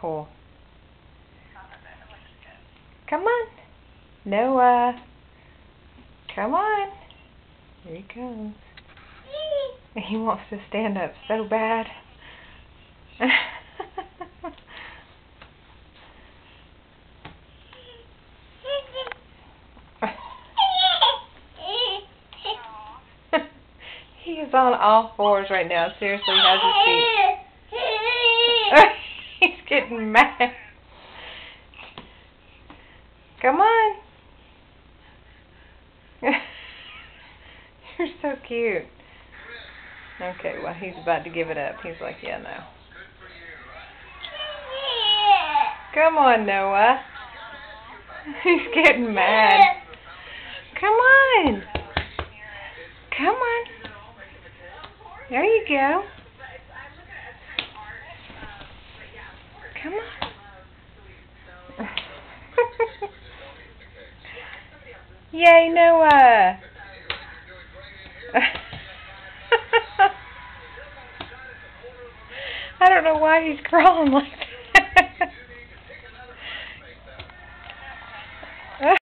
Cool. Come on. Noah. Come on. Here he comes. He wants to stand up so bad. He is on all fours right now. Seriously, has his feet. He's getting mad. Come on. You're so cute. Okay, well, he's about to give it up. He's like, yeah, no. Come on, Noah. He's getting mad. Come on. Come on. There you go. Come on. Yay, Noah. I don't know why he's crawling like that.